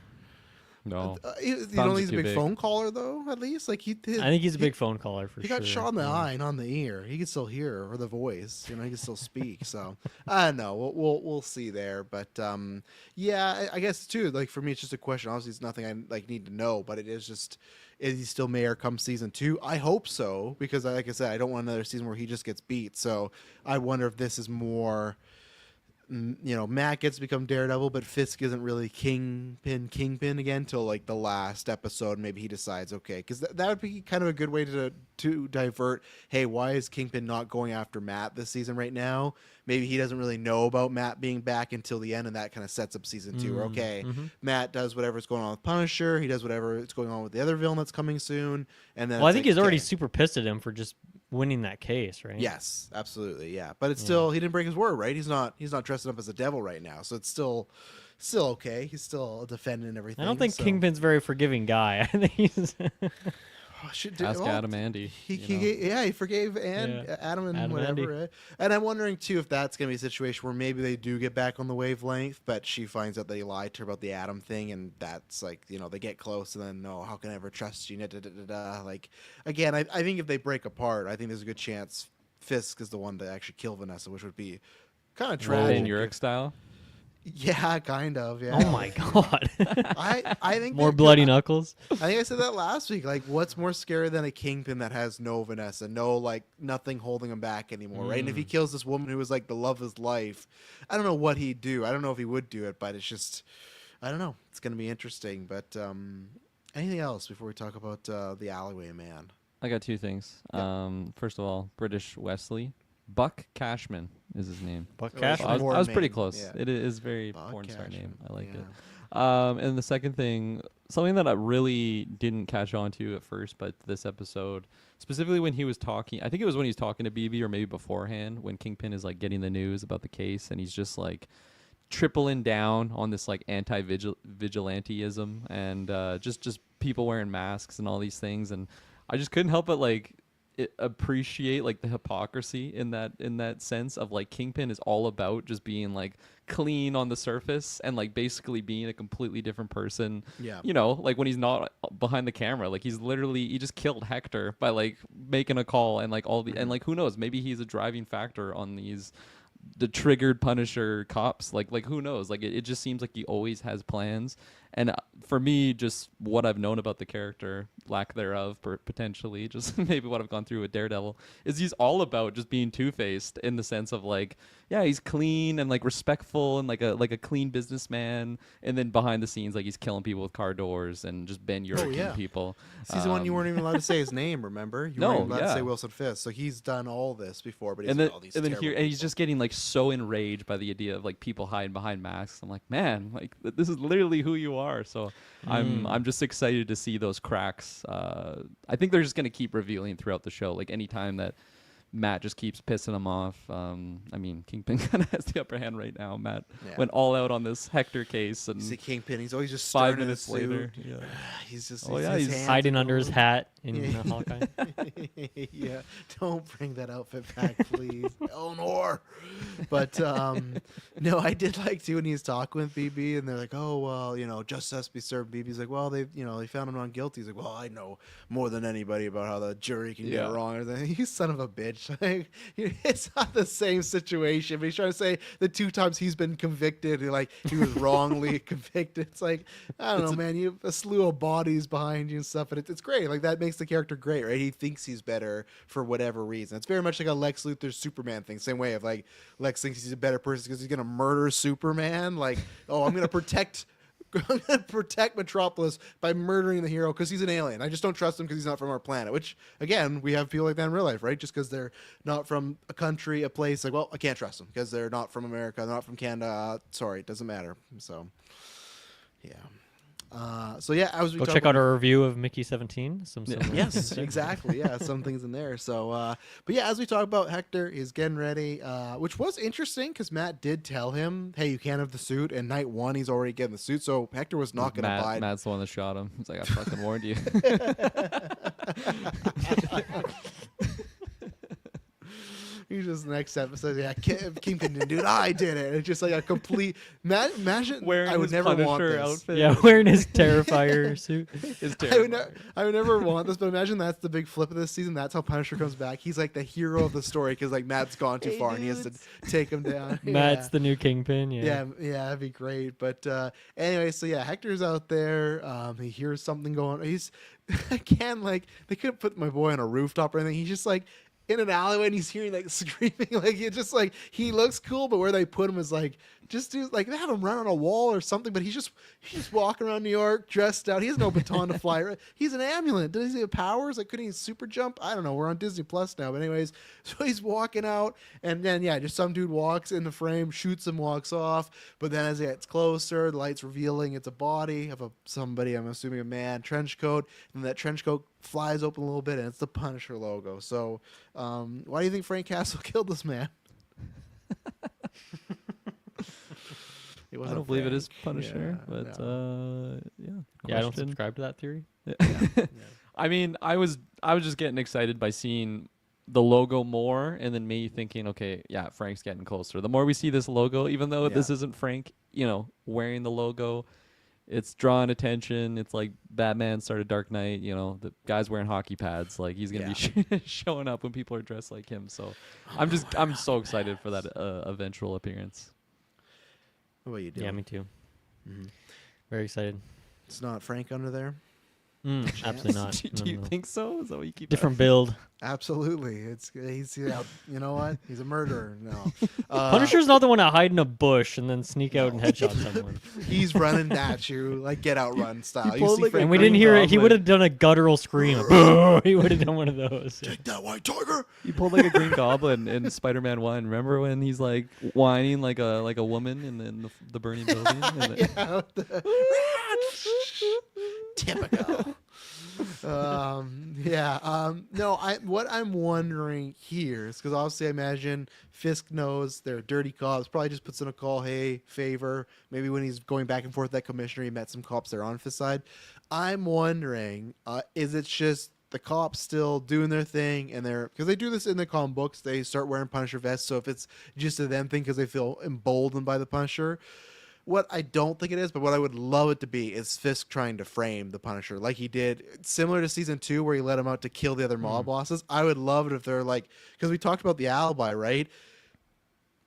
No, you don't think he's a big phone caller though. At least like I think he's a big phone caller for He sure. got shot in the eye and on the ear. He can still hear or the voice. He can still speak. So I don't know. We'll see there. But yeah, I guess too. Like for me, it's just a question. Obviously, it's nothing I like need to know. But it is just, is he still mayor come season 2? I hope so because, like I said, I don't want another season where he just gets beat. So I wonder if this is more. Matt gets to become Daredevil, but Fisk isn't really Kingpin again till like the last episode. Maybe he decides, okay, because that would be kind of a good way to divert. Hey, why is Kingpin not going after Matt this season right now? Maybe he doesn't really know about Matt being back until the end, and that kind of sets up season 2. Where, okay, Matt does whatever's going on with Punisher. He does whatever is going on with the other villain that's coming soon, and then I think he's already super pissed at him for just winning that case, right? Yes, absolutely, yeah. But it's still, he didn't break his word, right? He's not dressing up as a devil right now, so it's still okay. He's still defending and everything. I don't think Kingpin's a very forgiving guy. I think he's. Ask Adam Andy. He forgave Adam and whatever. Right? And I'm wondering too if that's gonna be a situation where maybe they do get back on the wavelength, but she finds out that he lied to her about the Adam thing, and that's like they get close, and then no, how can I ever trust you? Like again, I think if they break apart, I think there's a good chance Fisk is the one to actually kill Vanessa, which would be kind of tragic. In Yurik style. Yeah, kind of. Yeah. Oh my god. I think More that- bloody knuckles. I think I said that last week. Like, what's more scary than a kingpin that has no Vanessa, no like nothing holding him back anymore, right? And if he kills this woman who was like the love of his life, I don't know what he'd do. I don't know if he would do it, but it's just, I don't know. It's gonna be interesting. But anything else before we talk about the alleyway man? I got two things. Yeah. First of all, British Wesley. Buck Cashman is his name. Buck Oh, Cash. that's I was, Porn I was pretty name, close. yeah. It is very Buck porn star name. Cashman, I like yeah. it. And the second thing, something that I really didn't catch on to at first, but this episode, specifically when he was talking, I think it was when he was talking to BB or maybe beforehand, when Kingpin is like getting the news about the case and he's just like tripling down on this like anti-vigilanteism and just people wearing masks and all these things, and I just couldn't help but like appreciate like the hypocrisy in that sense of like Kingpin is all about just being like clean on the surface and like basically being a completely different person. Yeah. You know, like when he's not behind the camera, like he just killed Hector by like making a call and like all the and like who knows, maybe he's a driving factor on the triggered Punisher cops. Like who knows? Like it just seems like he always has plans. And for me, just what I've known about the character, lack thereof, potentially, just maybe what I've gone through with Daredevil, is he's all about just being two-faced in the sense of like, yeah, he's clean and like respectful and like a clean businessman, and then behind the scenes, like he's killing people with car doors and just Ben European yeah. people. Season one, you weren't even allowed to say his name. Remember? You No, weren't even allowed to yeah. say Wilson Fisk. So he's done all this before, but he's And then, all these and then terrible here, and he's people. just getting like so enraged by the idea of like people hiding behind masks. I'm like, man, like this is literally who you are. So I'm just excited to see those cracks. I think they're just gonna keep revealing throughout the show. Like anytime that Matt just keeps pissing him off. I mean, Kingpin kind of has the upper hand right now. Matt Yeah. went all out on this Hector case, and You see Kingpin, he's always just 5 stern in minutes his suit. later, yeah. He's just Oh, yeah, his he's hands Hiding are under his going. hat in Yeah. Hawkeye. Yeah, don't bring that outfit back, please, Eleanor. But no, I did like too when he's talking with BB, and they're like, "Oh well, you know, justice be served." BB's like, "Well, they found him not guilty." He's like, "Well, I know more than anybody about how the jury can get Yeah. it wrong." You son of a bitch! Like, it's not the same situation. But he's trying to say the 2 times he's been convicted, like he was wrongly convicted. It's like, I don't know, man. You have a slew of bodies behind you and stuff, but it's great. Like that makes the character great, right? He thinks he's better for whatever reason. It's very much like a Lex Luthor Superman thing. Same way of like Lex thinks he's a better person because he's gonna murder Superman. Like, oh, I'm gonna protect Metropolis by murdering the hero because he's an alien. I just don't trust him because he's not from our planet. Which, again, we have people like that in real life, right? Just because they're not from a country, a place, like, well, I can't trust them because they're not from America, they're not from Canada. Sorry, it doesn't matter. So, yeah. So yeah, as we Go talk check about- out our review of Mickey 17. Some similar Yes, things there. exactly. Yeah, some things in there. So, but yeah, as we talk about Hector, he's getting ready, which was interesting because Matt did tell him, "Hey, you can't have the suit." And night 1, he's already getting the suit, so Hector was not going to buy. Matt's the one that shot him. He's like, I fucking warned you. He's just next episode. Yeah, Kingpin didn't do it. I did it. It's just like a complete. Imagine Wearing I would his never want Punisher this. outfit. Yeah, wearing his Terrifier suit. It's I would, I would never want this, but imagine that's the big flip of this season. That's how Punisher comes back. He's like the hero of the story because like Matt's gone too Hey, far and he has to take him down. Matt's Yeah. the new Kingpin. Yeah, that'd be great. But anyway, so yeah, Hector's out there. He hears something going. He's again like they couldn't put my boy on a rooftop or anything. He's just like in an alleyway and he's hearing like screaming. Like it's just like he looks cool, but where they put him is like just do like they have him run on a wall or something. But he's just walking around New York dressed out. He has no baton to fly. Right? He's an amulet. Does he have powers? Like couldn't he super jump? I don't know. We're on Disney Plus now. But anyways, so he's walking out and then yeah, just some dude walks in the frame, shoots him, walks off. But then as it gets closer, the light's revealing it's a body of somebody. I'm assuming a man, trench coat, and that trench coat flies open a little bit and it's the Punisher logo. So why do you think Frank Castle killed this man? It I wasn't don't believe it is Frank. Punisher, Yeah, but no. yeah. Yeah, I don't Question. subscribe to that theory. I mean, I was just getting excited by seeing the logo more, and then me thinking, okay, yeah, Frank's getting closer. The more we see this logo, even though this isn't Frank, wearing the logo, it's drawing attention. It's like Batman started Dark Knight. The guy's wearing hockey pads. Like he's gonna be showing up when people are dressed like him. So I'm so excited for that eventual appearance. What about you, Dylan? Yeah, me too. Mhm. Very excited. It's not Frank under there. Absolutely not. Do you think so? Is that what you keep Different build. Absolutely, he's you know what? He's a murderer. No, Punisher's not the one to hide in a bush and then sneak out and headshot someone. he's running at you like Get Out Run style. He You pulled see like a Frank And we Green didn't hear it. He Goblin. would have done a guttural scream. He would have done one of those. Take that, White Tiger. You pulled like a Green Goblin in Spider-Man 1. Remember when he's like whining like a woman in the burning building? Yeah, typical. No, what I'm wondering here is because obviously I imagine Fisk knows they're dirty cops. Probably just puts in a call, hey, favor. Maybe when he's going back and forth with that commissioner, he met some cops that are on Fisk's side. I'm wondering, is it just the cops still doing their thing, and they're because they do this in the comic books, they start wearing Punisher vests. So if it's just a them thing because they feel emboldened by the Punisher. What I don't think it is, but what I would love it to be is Fisk trying to frame the Punisher like he did, similar to season 2 where he let him out to kill the other mob bosses. I would love it if they're like, because we talked about the alibi, right?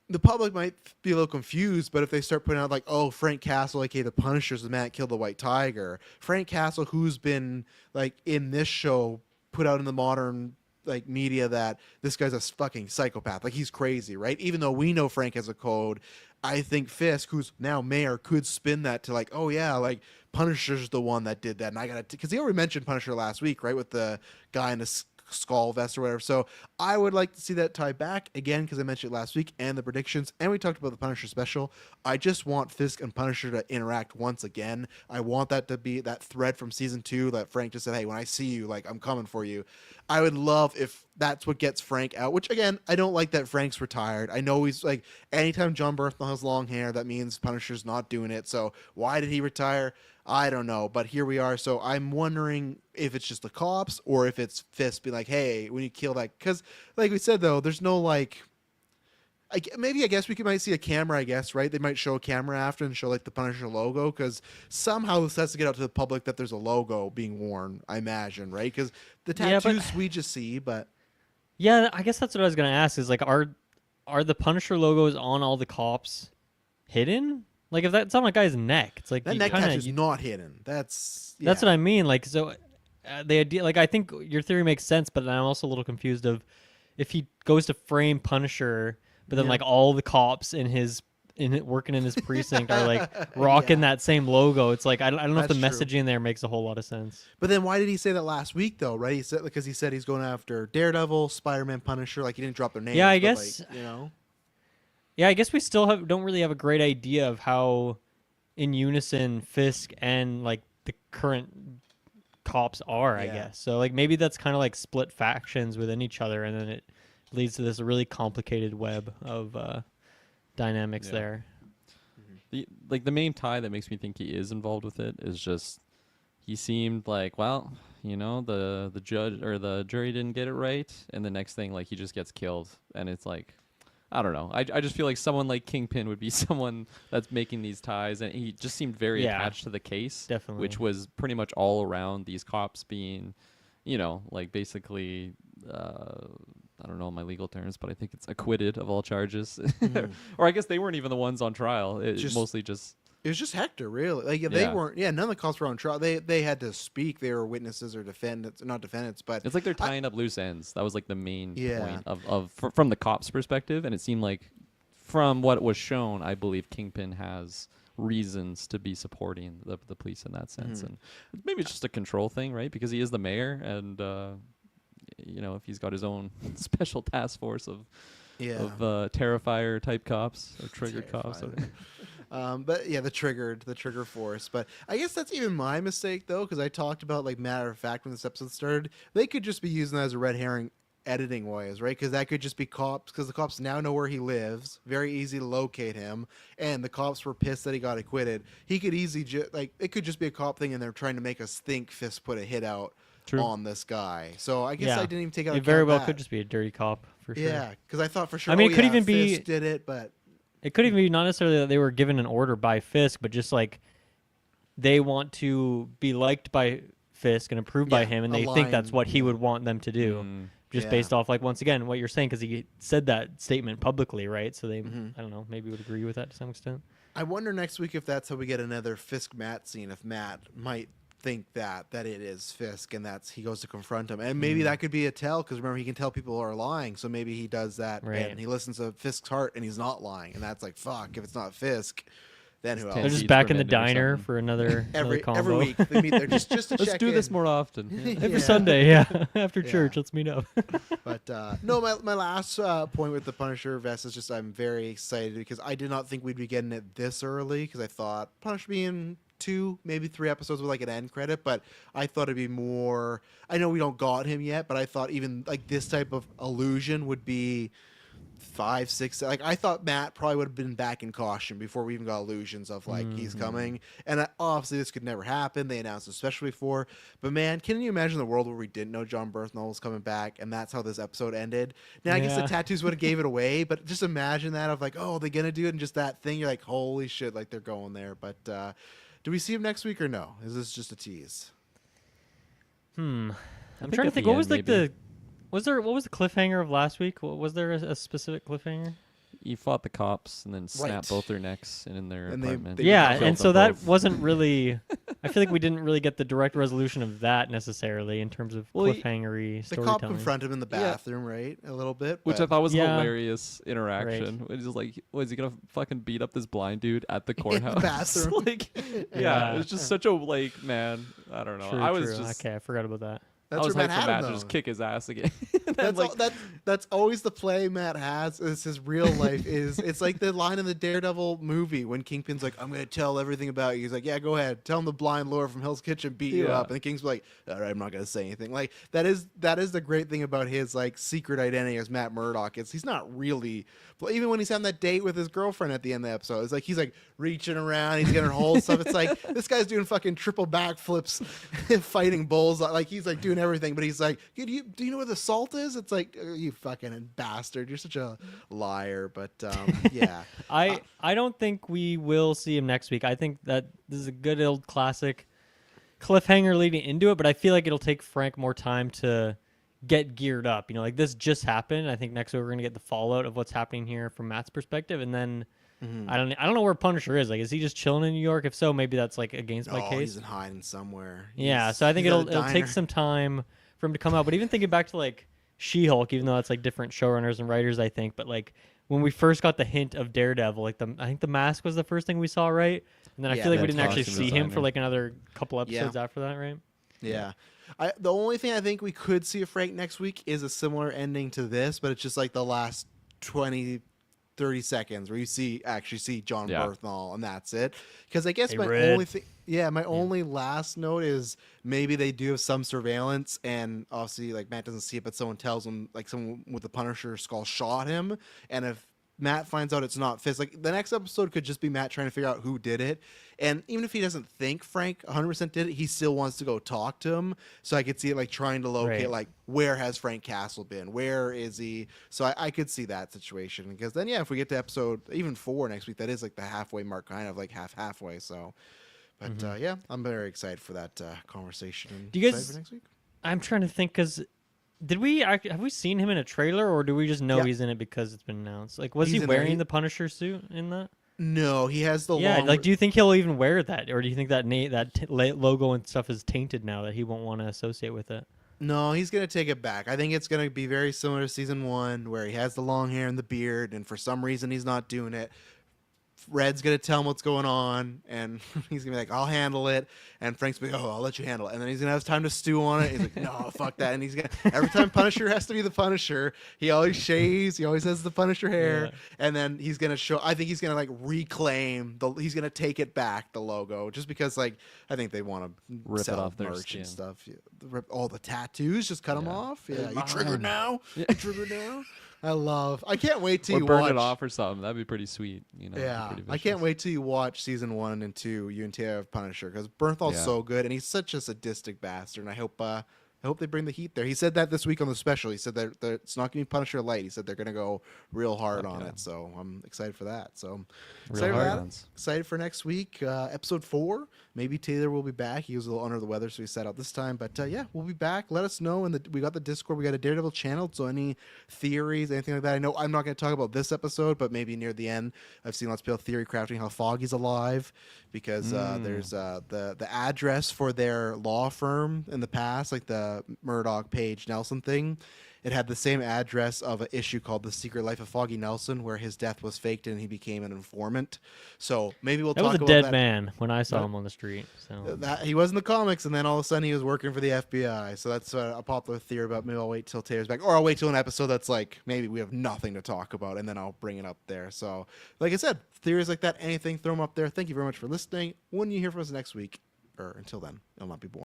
The public might be a little confused, but if they start putting out like, oh, Frank Castle, aka the Punisher's the man that killed the White Tiger. Frank Castle, who's been like in this show, put out in the modern like media that this guy's a fucking psychopath, like he's crazy, right? Even though we know Frank has a code, I think Fisk, who's now mayor, could spin that to like, oh yeah, like Punisher's the one that did that, and I gotta because he already mentioned Punisher last week, right, with the guy in the skull vest or whatever. So I would like to see that tie back again because I mentioned it last week and the predictions, and we talked about the Punisher special. I just want Fisk and Punisher to interact once again. I want that to be that thread from season 2 that Frank just said, hey, when I see you, like I'm coming for you. I would love if that's what gets Frank out, which again, I don't like that Frank's retired. I know he's like, anytime John Bernthal has long hair, that means Punisher's not doing it. So why did he retire? I don't know, but here we are. So I'm wondering if it's just the cops or if it's Fisk being like, hey, when you kill that, because like we said, though, there's no like, maybe I guess might see a camera, I guess, right? They might show a camera after and show like the Punisher logo because somehow this has to get out to the public that there's a logo being worn, I imagine, right? Because the tattoos we just see, but Yeah, I guess that's what I was gonna ask. Is like, are the Punisher logos on all the cops hidden? Like, if that's on a guy's neck, it's like that you neck kinda, tattoo's not hidden. That's That's what I mean. Like, so the idea, like, I think your theory makes sense, but I'm also a little confused of if he goes to frame Punisher, but then like all the cops working in his precinct are like rocking that same logo. It's like I don't know if the That's true. messaging there makes a whole lot of sense. But then why did he say that last week though? Right? He said because he said he's going after Daredevil, Spider-Man, Punisher. Like he didn't drop their names. Yeah, I but, guess. like, you know. Yeah, I guess we still don't really have a great idea of how in unison Fisk and like the current cops are, I guess. So like maybe that's kind of like split factions within each other, and then it leads to this really complicated web of dynamics there. The main tie that makes me think he is involved with it is just he seemed like, well, you know, the judge or the jury didn't get it right, and the next thing like he just gets killed, and it's like, I don't know. I just feel like someone like Kingpin would be someone that's making these ties, and he just seemed very attached to the case, Definitely. which was pretty much all around these cops being, you know, like basically, I don't know my legal terms, but I think it's acquitted of all charges, or I guess they weren't even the ones on trial. It mostly just. It was just Hector, really. Like they weren't. Yeah, none of the cops were on trial. They had to speak. They were witnesses or defendants, not defendants, but It's like they're tying up loose ends. That was like the main Yeah. point from the cops' perspective, and it seemed like, from what was shown, I believe Kingpin has reasons to be supporting the police in that sense, and maybe it's just a control thing, right? Because he is the mayor, and you know, if he's got his own special task force of Terrifier type cops or triggered cops. But yeah, the trigger force. But I guess that's even my mistake though, because I talked about like matter of fact when this episode started. They could just be using that as a red herring editing wise, right? Because that could just be cops, because the cops now know where he lives. Very easy to locate him, and the cops were pissed that he got acquitted. He could easily like it could just be a cop thing, and they're trying to make us think Fisk put a hit out on this guy. So I guess I didn't even take out. It very well could just be a dirty cop for sure. Yeah, because I thought for sure. I mean, it could even be Fisk did it, but. It could even be not necessarily that they were given an order by Fisk, but just like they want to be liked by Fisk and approved by him, and they think that's what he would want them to do. just Yeah. based off like once again what you're saying because he said that statement publicly, right? So they, Mhm. I don't know, maybe would agree with that to some extent. I wonder next week if that's how we get another Fisk Matt scene. If Matt might think that it is Fisk and that's he goes to confront him, and maybe that could be a tell because remember he can tell people are lying. So maybe he does that Right. and he listens to Fisk's heart and he's not lying, and that's like fuck. If it's not Fisk, then who It's They're else? just Feeds back for in the Minden or diner something. for another Every combo. week they meet there just to Let's check do this in. more often. Yeah. Every Yeah. Sunday, yeah, after Yeah. church, let's meet up. But no, my last point with the Punisher vest is just I'm very excited because I did not think we'd be getting it this early because I thought Punisher being 2, maybe 3 episodes with like an end credit, but I thought it'd be more. I know we don't got him yet, but I thought even like this type of illusion would be 5, 6. Like I thought Matt probably would have been back in caution before we even got illusions of like he's coming. And obviously this could never happen. They announced it especially before. But man, can you imagine the world where we didn't know John Bernthal was coming back and that's how this episode ended? Now I guess the Yeah. tattoos would have gave it away, but just imagine that of like, oh, they're gonna do it and just that thing. You're like, holy shit, like they're going there. But do we see him next week or no? Is this just a tease? I'm think trying to at think. the What end, was like maybe. what was the cliffhanger of last week? Was there a specific cliffhanger? He fought the cops and then snapped Right. both their necks in their And they- apartment. they Yeah, killed and them so that both. wasn't really. I feel like we didn't really get the direct resolution of that necessarily in terms of Well, cliffhangery The cop storytelling. confront him in the Yeah. bathroom, right? A little bit. Which I but- thought was a Yeah. hilarious interaction. It's just like, was he gonna fucking beat up this blind dude at the courthouse? bathroom. Like, yeah, Yeah. it was just such a like, man. I don't know. True, I was true. just, Okay, I forgot about that. That's I was where hyped Matt for had Matt him, to though. just kick his ass again. And That's like, that's always the play Matt has. Is his real life is it's like the line in the Daredevil movie when Kingpin's like, "I'm gonna tell everything about you." He's like, "Yeah, go ahead. Tell him the blind Laura from Hell's Kitchen beat you Yeah. up." And the King's like, "All right, I'm not gonna say anything." Like that is the great thing about his like secret identity as Matt Murdock. Is he's not really even when he's having that date with his girlfriend at the end of the episode. It's like he's like reaching around, he's gonna hold stuff. It's like this guy's doing fucking triple backflips, fighting bulls. Like he's like doing everything, but he's like, do you know where the salt is? It's like you fucking bastard. You're such a liar. But yeah, I don't think we will see him next week. I think that this is a good old classic cliffhanger leading into it, but I feel like it'll take Frank more time to get geared up. You know, like this just happened. I think next week we're gonna get the fallout of what's happening here from Matt's perspective, and then I don't know where Punisher is. Like, is he just chilling in New York? If so, maybe that's like against my oh, case. he's in hiding somewhere. Yeah, He's- so I think he's at a it'll take diner. some time for him to come out. But even thinking back to like She-Hulk, even though that's like different showrunners and writers, I think. But like when we first got the hint of Daredevil, like I think the mask was the first thing we saw, right? And then I Yeah, feel like we the didn't actually costume see him for designer. like another couple episodes after that, right? Yeah. The only thing I think we could see of Frank next week is a similar ending to this, but it's just like the last 20, 30 seconds where you actually see John Yeah. Bernthal, and that's it. Because I guess Hey, my Red. only thing, my only last note is maybe they do have some surveillance, and obviously like Matt doesn't see it, but someone tells him like someone with the Punisher skull shot him, and if Matt finds out it's not Fisk, like the next episode could just be Matt trying to figure out who did it, and even if he doesn't think Frank 100% did it, he still wants to go talk to him. So I could see it like trying to locate Right. like where has Frank Castle been, where is he? So I could see that situation because then if we get to episode even 4 next week, that is like the halfway mark, kind of like halfway. So, but yeah, I'm very excited for that conversation. And Do you excited guys- for next week? I'm trying to think because have we seen him in a trailer or do we just know Yeah. he's in it because it's been announced? Like, was He's he in there. wearing He- the Punisher suit in that? No, he has the Yeah, long. like, do you think he'll even wear that, or do you think that logo and stuff is tainted now that he won't want to associate with it? No, he's gonna take it back. I think it's gonna be very similar to season 1, where he has the long hair and the beard, and for some reason he's not doing it. Red's gonna tell him what's going on, and he's gonna be like, "I'll handle it." And Frank's gonna be, "Oh, I'll let you handle it." And then he's gonna have time to stew on it. He's like, "No, fuck that." And he's gonna every time Punisher has to be the Punisher, he always shaves. He always has the Punisher hair, Yeah. and then he's gonna show. I think he's gonna like reclaim the. He's gonna take it back, the logo, just because like I think they want to Rip it sell off their merch skin. and stuff. Yeah, rip all the tattoos, just cut them Yeah. off. Yeah, you Mine. triggered now. You triggered now. I can't wait till or you burn watch it off or something. That'd be pretty sweet. You know. it'd be yeah, pretty I can't vicious. wait till you watch season 1 and 2 UNTA of Punisher because Bernthal's Yeah. so good and he's such a sadistic bastard. And I hope I hope they bring the heat there. He said that this week on the special. He said that it's not going to be Punisher light. He said they're going to go real hard on it. So I'm excited for that. So excited for that. Excited for next week, episode 4. Maybe Taylor will be back. He was a little under the weather, so he sat out this time. But yeah, we'll be back. Let us know. And we got the Discord. We got a Daredevil channel. So any theories, anything like that. I know I'm not going to talk about this episode, but maybe near the end, I've seen lots of people theory crafting how Foggy's alive because there's the address for their law firm in the past, like the Murdoch Page Nelson thing. It had the same address of an issue called The Secret Life of Foggy Nelson, where his death was faked and he became an informant. So maybe we'll talk about that. That was a dead man when I saw him on the street. So that he was in the comics, and then all of a sudden he was working for the FBI. So that's a popular theory about maybe I'll wait till Taylor's back, or I'll wait till an episode that's like maybe we have nothing to talk about, and then I'll bring it up there. So like I said, theories like that, anything, throw them up there. Thank you very much for listening. When you hear from us next week, or until then, it'll not be boring.